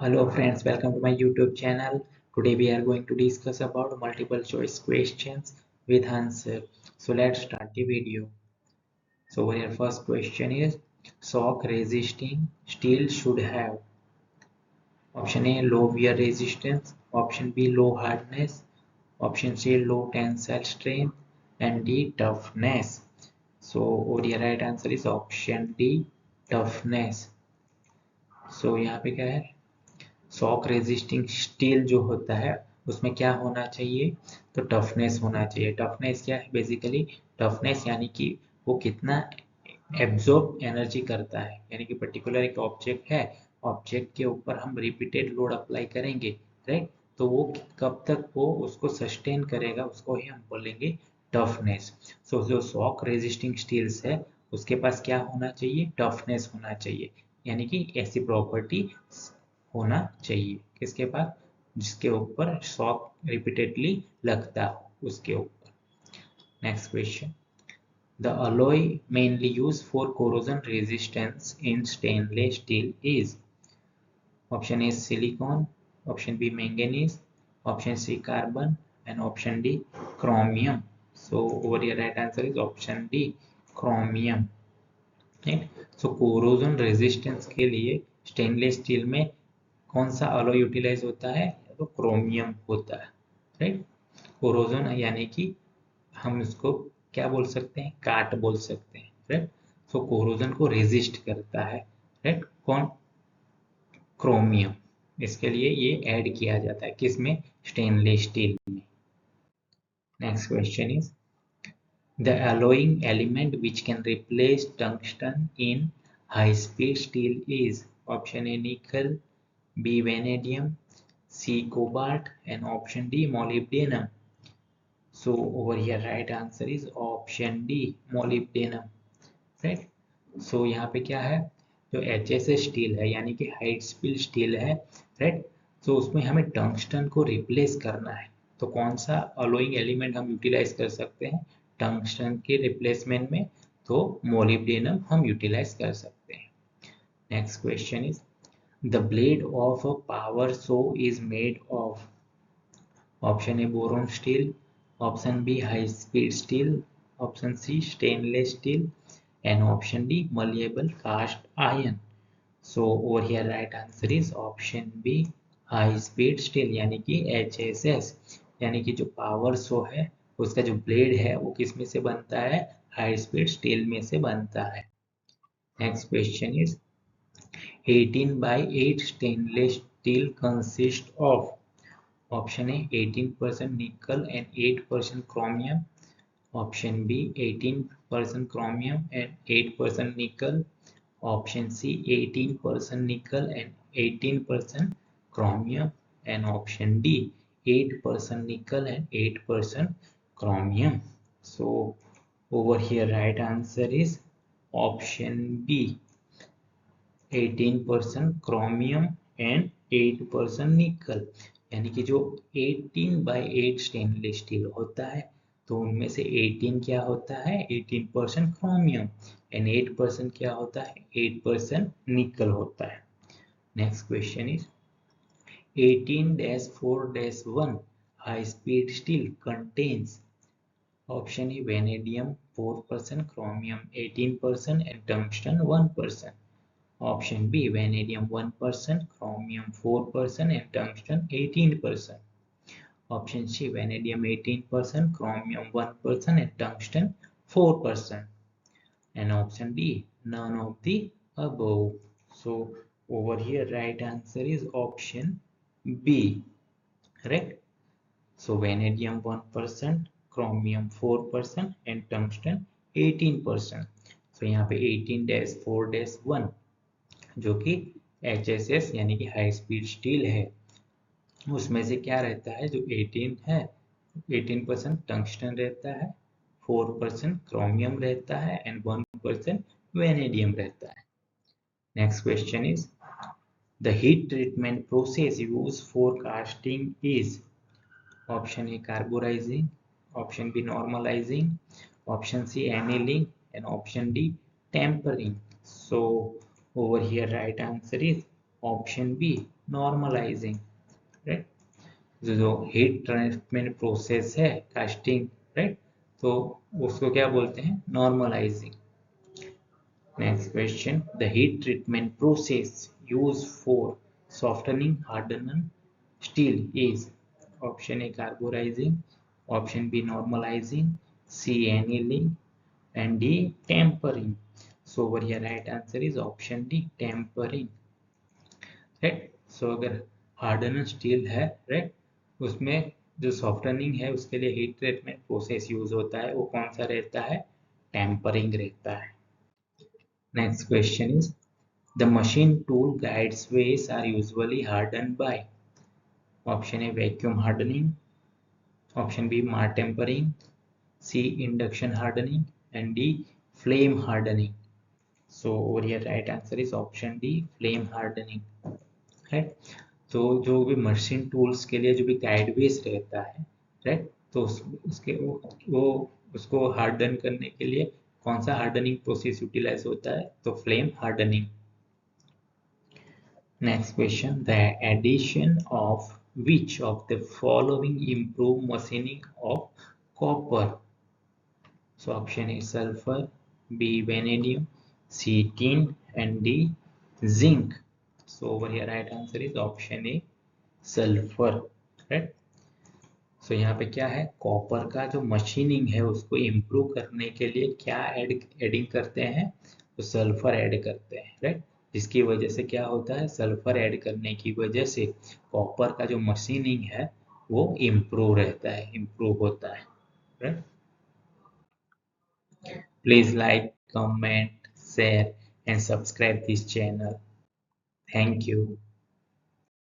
Hello friends, welcome to my YouTube channel. Today we are going to discuss about multiple choice questions with answer. So let's start the video. So your first question is shock resisting steel should have option A low wear resistance, option B low hardness, option C low tensile strength and D toughness. So your right answer is option D toughness. So यहाँ पे क्या है shock resisting steel जो होता है उसमें क्या होना चाहिए तो टफनेस होना चाहिए। टफनेस क्या है बेसिकली टफनेस यानी कि वो कितना एब्जॉर्ब एनर्जी करता है, यानी कि पर्टिकुलर एक ऑब्जेक्ट है, ऑब्जेक्ट के ऊपर हम रिपीटेड लोड अप्लाई करेंगे, राइट, तो वो कब तक वो उसको सस्टेन करेगा उसको ही हम बोलेंगे टफनेस। सो जो शॉक रेजिस्टिंग स्टील्स है उसके पास क्या होना चाहिए टफनेस होना चाहिए, यानी कि ऐसी प्रॉपर्टी होना चाहिए किसके पास जिसके ऊपर शॉक रिपीटेडली लगता हो उसके ऊपर। Next question the alloy mainly used for corrosion resistance in stainless steel is option A silicon, option B manganese, option C carbon and option D chromium. So over here right answer is option D chromium, right. So corrosion resistance के लिए stainless steel में कौन सा alloy utilise होता है तो chromium होता है, राइट। कोरोजन यानी कि हम इसको क्या बोल सकते हैं काट बोल सकते हैं, राइट। सो कोरोजन को रेजिस्ट करता है, राइट, कौन क्रोमियम, इसके लिए ये ऐड किया जाता है किसमें स्टेनलेस स्टील में। Next question is the alloying element which can replace tungsten in high-speed steel is option A nickel, B vanadium, C cobalt and option D molybdenum. So over here right answer is option D molybdenum, right? So यहाँ पे क्या है जो HSS steel है यानी कि high speed steel है, right, तो उसमें हमें टंगस्टन को रिप्लेस करना है, तो कौन सा अलोइंग एलिमेंट हम यूटिलाइज कर सकते हैं टंगस्टन के रिप्लेसमेंट में, तो मोलिब्डेनम हम यूटिलाइज कर सकते हैं। Next question is the blade of a power so is made of option A boron steel, option B high speed steel, option C stainless steel and option D malleable cast iron. So over here right answer is option B high speed steel यानी कि HSS, यानी कि जो power so है उसका जो blade है वो किस में से बनता है हाई स्पीड स्टील में से बनता है। Next question is 18/8 stainless steel consists of option A 18% nickel and 8% chromium, option B 18% chromium and 8% nickel, option C 18% nickel and 18% chromium and option D 8% nickel and 8% chromium. So over here right answer is option B 18% chromium and 8% निकल, यानी कि जो 18/8 stainless steel होता है तो उनमें से 18 क्या होता है 18% क्रोमियम एंड 8% क्या होता है 8% निकल होता है। Next question is 18-4-1 high speed steel contains option A vanadium 4%, chromium 18% and tungsten 1%. Option B vanadium 1%, chromium 4% and tungsten 18%. Option C vanadium 18%, chromium 1% and tungsten 4%. And option D none of the above. So over here right answer is option B, correct? So vanadium 1%, chromium 4% and tungsten 18%. So यहाँ पे 18-4-1 जो कि HSS यानी कि high speed steel है उसमें से क्या रहता है जो 18 है 18% टंगस्टन रहता है, 4% क्रोमियम रहता है एंड 1% वेनेडियम रहता है। Next question is the heat treatment process use for casting is option A carburizing, option B normalizing, option C annealing and option D tempering. So over here right answer is option B normalizing, right. जो heat treatment process है casting, right, तो उसको क्या बोलते हैं, normalizing. Next question, the heat treatment process use for softening hardening steel is option A carburizing, option B normalizing, C annealing, and D tempering. So over here right answer is option D tempering, right. So अगर harden steel है, right, उसमें जो softening है उसके लिए heat treatment process use होता है, वो कौन सा रहता है, टेम्परिंग रहता है। Next question is the machine tool guides ways are usually harden by option A vacuum hardening, option B martempering, C induction hardening, and D flame hardening. So over here right answer is option D flame hardening, right. तो जो भी machine tools के लिए जो भी guide base रहता है, right, तो उसके वो उसको हार्डन करने के लिए कौन सा हार्डनिंग प्रोसेस यूटिलाइज होता है, तो flame hardening. Next question, the addition of which of the following improve machining of copper. So option A sulphur, B vanadium, C tin, and D zinc. So over here right answer is option A sulphur, right. So यहाँ पे क्या है, copper का जो machining है उसको improve करने के लिए क्या एडिंग करते हैं, तो सल्फर ऐड करते हैं, राइट। जिसकी वजह से क्या होता है, सल्फर ऐड करने की वजह से कॉपर का जो मशीनिंग है वो इम्प्रूव रहता है, इम्प्रूव होता है, right. Please like, comment, share and subscribe this channel. Thank you.